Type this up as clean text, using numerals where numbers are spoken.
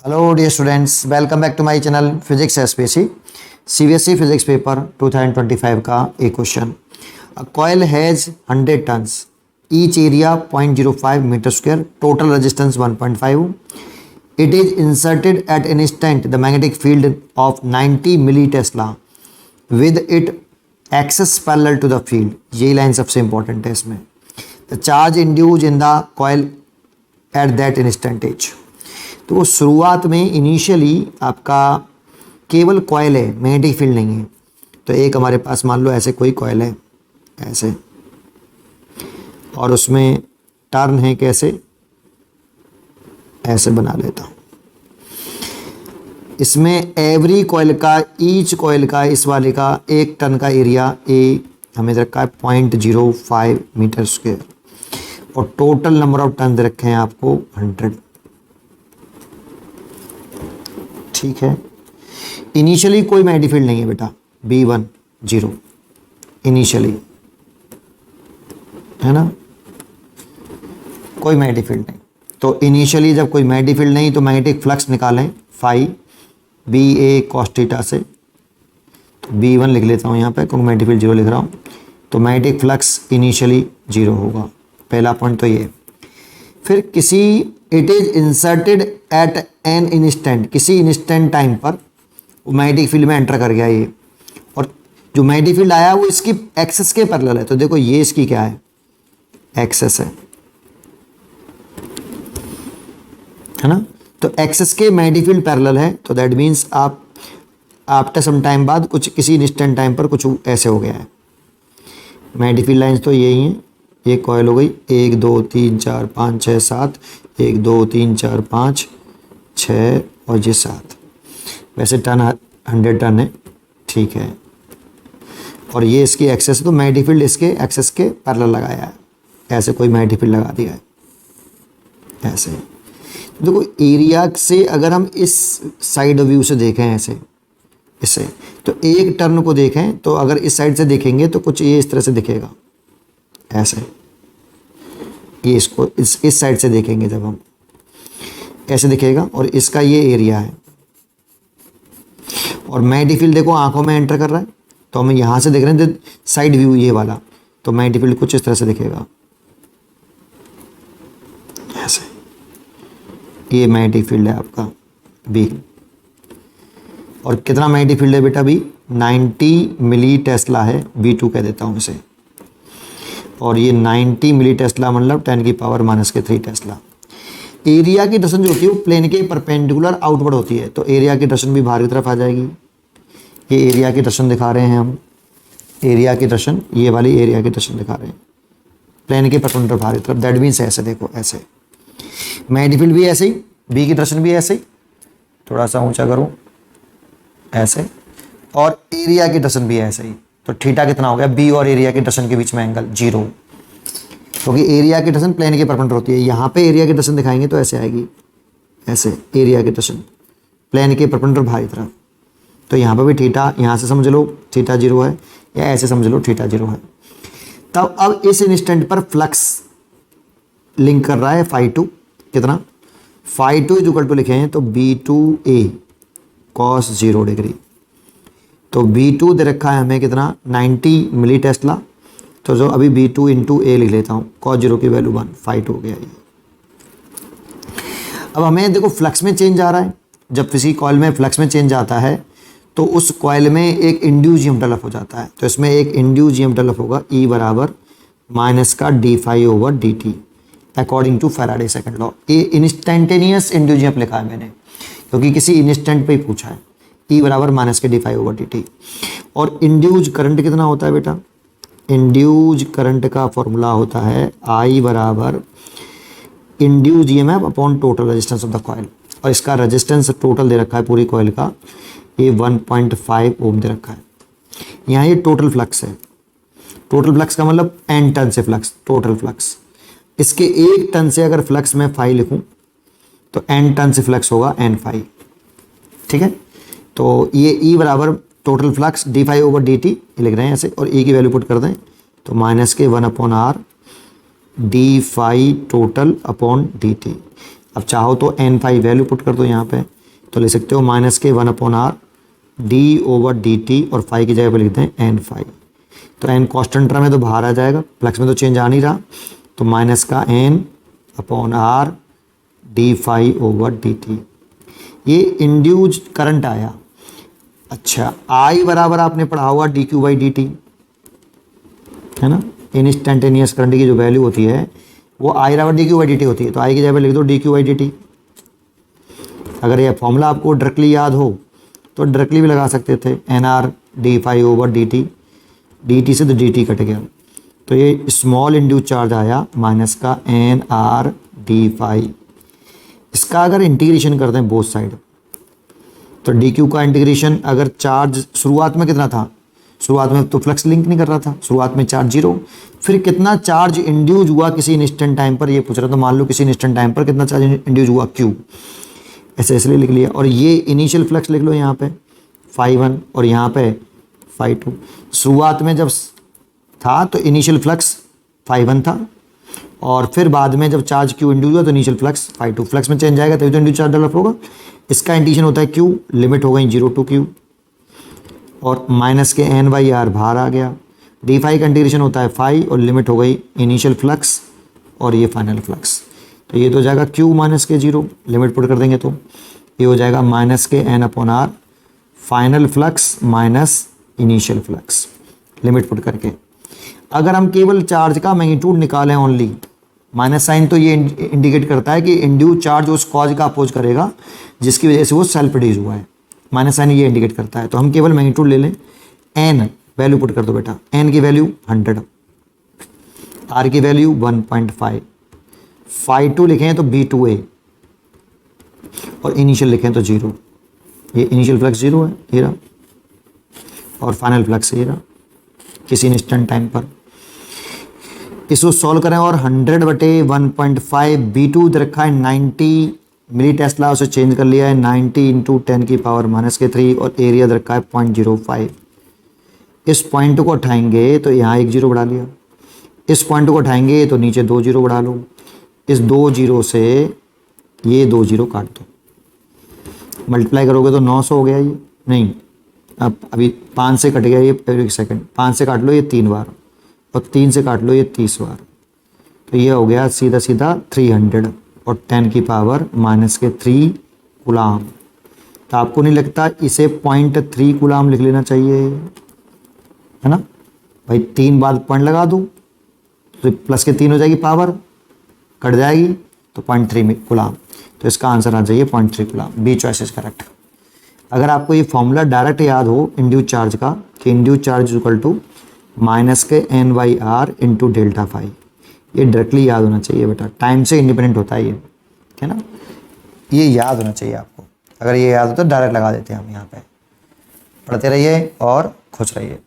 Hello dear students, welcome back to my channel Physics SPC CBSE Physics Paper 2025 का एक question. A coil has 100 tons, each area 0.05 meter square, total resistance 1.5. It is inserted at an instant the magnetic field of 90 millitesla with it axis parallel to the field. ये line सबसे important है इसमें. The charge induced in the coil at that instant age. तो शुरुआत में initially आपका केवल coil है, मैग्नेटिक फील्ड नहीं है. तो एक हमारे पास मान लो ऐसे कोई कॉयल है ऐसे, और उसमें टर्न है कैसे, ऐसे बना लेता हूँ. इसमें एवरी कॉयल का, ईच कॉयल का, इस वाले का एक टर्न का एरिया ए हमें रखा है 0.05 मीटर स्क्वायर, और टोटल नंबर ऑफ टर्न रखे हैं आपको 100. ठीक है. इनिशियली कोई मैग्नेटिक फील्ड नहीं है बेटा, B1 0 इनिशियली, है ना, कोई मैग्नेटिक फील्ड नहीं. तो इनिशियली जब कोई मैग्नेटिक फील्ड नहीं तो मैग्नेटिक फ्लक्स निकालें फाई BA cos थीटा से. तो B1 लिख लेता हूँ यहाँ पे, क्योंकि मैग्नेटिक फील्ड 0 लिख रहा हूँ. तो मैग्नेटिक फ्लक्स इनिशियली 0 होगा. पहला पॉइंट तो ये. फिर किसी it is inserted at an instant, किसी इंस्टेंट टाइम पर वो मैग्नेटिक फील्ड में एंटर कर गया ये, और जो मैग्नेटिक फील्ड आया वो इसकी एक्सेस के पैरेलल है. तो देखो ये इसकी क्या है, एक्सेस है ना. तो एक्सेस के मैग्नेटिक फील्ड पैरेलल है, तो दैट मीन्स आप आफ्टर सम टाइम बाद कुछ किसी इंस्टेंट टाइम पर कुछ ऐसे हो गया है. मैग्नेटिक फील्ड लाइन्स तो यही हैं. ये कॉयल हो गई 1 2 3 4 5 6 7, 1 2 3 4 5 6 और ये 7. वैसे टर्न 100 टर्न है, ठीक है. और ये इसकी एक्सेस, तो मैग्नेटिक फील्ड इसके एक्सेस के पैरेलल लगाया है. ऐसे कोई मैग्नेटिक फील्ड लगा दिया है ऐसे. देखो एरिया से अगर हम इस साइड व्यू से देखें ऐसे इसे, तो एक टर्न को देखें तो अगर इस साइड से देखेंगे तो कुछ ये इस तरह से दिखेगा ऐसे. ये इसको इस साइड से देखेंगे जब हम ऐसे दिखेगा, और इसका ये एरिया है. और मैग्नेटिक फील्ड देखो आंखों में एंटर कर रहा है, तो हम यहाँ से देख रहे हैं साइड व्यू ये वाला, तो मैग्नेटिक फील्ड कुछ इस तरह से दिखेगा ऐसे. ये मैग्नेटिक फील्ड है आपका B. और कितना मैग्नेटिक फील्ड है बेटा B? 90 मिली टेस्ला है. B2 कह देता हूँ इसे. और ये 90 मिली टेस्ला मतलब 10⁻³ टेस्ला. एरिया की डायरेक्शन जो होती है वो प्लेन के परपेंडिकुलर आउटवर्ड होती है, तो एरिया की डायरेक्शन भी बाहर की तरफ आ जाएगी. ये एरिया की डायरेक्शन दिखा रहे हैं हम, एरिया की डायरेक्शन, ये वाली एरिया की डायरेक्शन दिखा रहे हैं प्लेन के परपेंडिकुलर बाहर की तरफ. दैट मीन्स ऐसे देखो ऐसे. मैग्नेटिक फील्ड भी ऐसे ही, B की डायरेक्शन भी ऐसे ही, थोड़ा सा ऊंचा करूँ ऐसे, और एरिया की डायरेक्शन भी ऐसे ही. तो थीटा कितना हो गया, B और एरिया की डायरेक्शन के बीच में एंगल 0, क्योंकि एरिया की डायरेक्शन प्लेन के परपेंडिकुलर होती है. यहाँ पे एरिया की डायरेक्शन दिखाएंगे तो ऐसे आएगी ऐसे, एरिया की डायरेक्शन प्लेन के परपेंडिकुलर बाहरी तरफ. तो यहाँ पर भी थीटा, यहाँ से समझ लो थीटा 0 है, या ऐसे समझ लो थीटा 0 है. तब अब इस इंस्टेंट पर फ्लक्स लिंक कर रहा है φ2. कितना, φ2 इज इक्वल टू लिखे हैं तो B2A cos 0 डिग्री. तो B2 दे रखा है हमें कितना, 90 मिली टेस्ला. तो जो अभी B2 इंटू A लिख लेता हूँ, cos 0 की वैल्यू 1, φ2 हो गया ये. अब हमें देखो फ्लक्स में चेंज आ रहा है. जब किसी कॉइल में फ्लक्स में चेंज आता है तो उस कॉइल में एक इंड्यूस EMF डेवलप हो जाता है. तो इसमें एक इंड्यूस EMF डेवलप होगा E बराबर माइनस का dφ/dt according to Faraday second law. ये इंस्टेंटेनियस इंड्यूस EMF लिखा है मैंने, क्योंकि किसी इंस्टेंट पे ही पूछा है. E बराबर माइनस के dφ/dt. और इंड्यूज करंट कितना होता है बेटा, इंड्यूज करंट का फॉर्मूला होता है I बराबर induce EMF upon total resistance of the coil. और इसका रेजिस्टेंस टोटल दे रखा है पूरी कॉइल का, ये 1.5 ओम दे रखा है. यहाँ ये टोटल फ्लक्स है. टोटल फ्लक्स का मतलब n टन से फ्लक्स, टोटल फ्लक्स. इसके एक टन से अगर फ्लक्स में फाई लिखूं तो n टन से फ्लक्स होगा n फाई. ठीक है. तो ये E बराबर टोटल फ्लक्स dφ/dt लिख रहे हैं ऐसे, और E की वैल्यू पुट कर दें तो माइनस के 1/r d phi total upon d t. अब चाहो तो एन फाई वैल्यू पुट कर दो यहाँ पे, तो ले सकते हो माइनस के 1/r d/dt और फाई की जगह पे लिखते हैं n फाई। तो n कॉन्स्टेंट टर्म है तो बाहर आ जाएगा, फ्लक्स में तो चेंज आ नहीं रहा, तो माइनस का n/r d/dt। ये इंड्यूज करंट आया। अच्छा, I बराबर आपने पढ़ा हुआ dq/dt है ना। इंस्टेंटेनियस करंट की जो वैल्यू होती है वो I बराबर dq/dt होती है, तो I की जगह पे लिख दो dq/dt। अगर ये फॉर्मूला आपको डायरेक्टली याद हो तो डायरेक्टली भी लगा सकते थे, nr d/dt, dt से तो dt कट गया, तो ये स्मॉल इंड्यूस चार्ज आया माइनस का nr d/। इसका अगर इंटीग्रेशन करते हैं बोथ साइड, तो dq का इंटीग्रेशन, अगर चार्ज शुरुआत में कितना था, शुरुआत में तो फ्लक्स लिंक नहीं कर रहा था, शुरुआत में चार्ज 0, फिर कितना चार्ज इंड्यूज हुआ किसी इंस्टेंट टाइम पर, ये पूछ रहा था, मान लो किसी इंस्टेंट टाइम पर कितना चार्ज इंड्यूज हुआ q, ऐसे इसलिए लिख लिया। और ये इनिशियल फ्लक्स लिख लो यहाँ पे φ1 और यहाँ पे φ2। शुरुआत में जब था तो इनिशियल फ्लक्स φ1 था, और फिर बाद में जब चार्ज q इंड्यूस हुआ तो इनिशियल फ्लक्स φ2। फ्लक्स में चेंज आएगा तभी तो इंड्यूस चार्ज डेवलप होगा। इसका इंटीग्रेशन होता है q, लिमिट हो गई 0 to q, और माइनस के n/r बाहर आ गया। डी फाई का इंटीग्रेशन होता है फाई और लिमिट हो गई इनिशियल फ्लक्स और ये फाइनल फ्लक्स, तो ये तो हो जाएगा q माइनस के 0, लिमिट पुट कर देंगे तो ये हो जाएगा माइनस के n/r final flux minus initial flux, limit put करके। अगर हम केवल चार्ज का मैग्नीट्यूड निकालें ओनली, माइनस साइन तो ये इंडिकेट करता है कि इंड्यूस चार्ज उस कॉज का अपोज करेगा जिसकी वजह से वो सेल्फ प्रोड्यूस हुआ है, माइनस साइन ये इंडिकेट करता है। तो हम केवल मैग्नीट्यूड ले लें, n वैल्यू पुट कर दो बेटा, n की वैल्यू 100, r की वैल्यू 1.5, φ2 लिखें तो b2a और इनिशियल लिखें तो 0। ये इनिशियल फ्लक्स 0 है, ये रहा, और फाइनल फ्लक्स ये रहा किसी इंस्टेंट टाइम पर। इसको सॉल्व करें और 100/1.5 b2 दे रखा है 90 मिली टेस्ला, उसे चेंज कर लिया है 90 × 10⁻³ और एरिया दे रखा है 0.05। इस पॉइंट को उठाएंगे तो यहाँ 1 0 बढ़ा लिया, इस पॉइंट को उठाएंगे तो नीचे 2 0 बढ़ा लो, इस 2 0 से ये 2 0 काट दो, मल्टीप्लाई करोगे तो 900 हो गया। ये नहीं, अब अभी 5 से कट गया ये, एक सेकंड, 5 से काट लो ये 3 बार और 3 से काट लो ये 30 बार, तो ये हो गया सीधा सीधा 300 और 10⁻³ कूलाम। तो आपको नहीं लगता इसे 0.3 कूलाम लिख लेना चाहिए, है ना भाई। 3 बार पॉइंट लगा दूँ तो प्लस के 3 हो जाएगी, पावर कट जाएगी तो 0.3 कूलाम। तो इसका आंसर आ जाइए 0.3 coulomb, B choice is correct. अगर आपको ये फॉर्मूला डायरेक्ट याद हो इंड्यूस चार्ज का, कि induce charge equal to minus के n/r इंटू डेल्टा फाई, ये डायरेक्टली याद होना चाहिए बेटा, टाइम से इंडिपेंडेंट होता है ये, है ना, ये याद होना चाहिए आपको। अगर ये याद हो तो डायरेक्ट लगा देते हैं हम यहाँ पे। पढ़ते रहिए और खुश रहिए।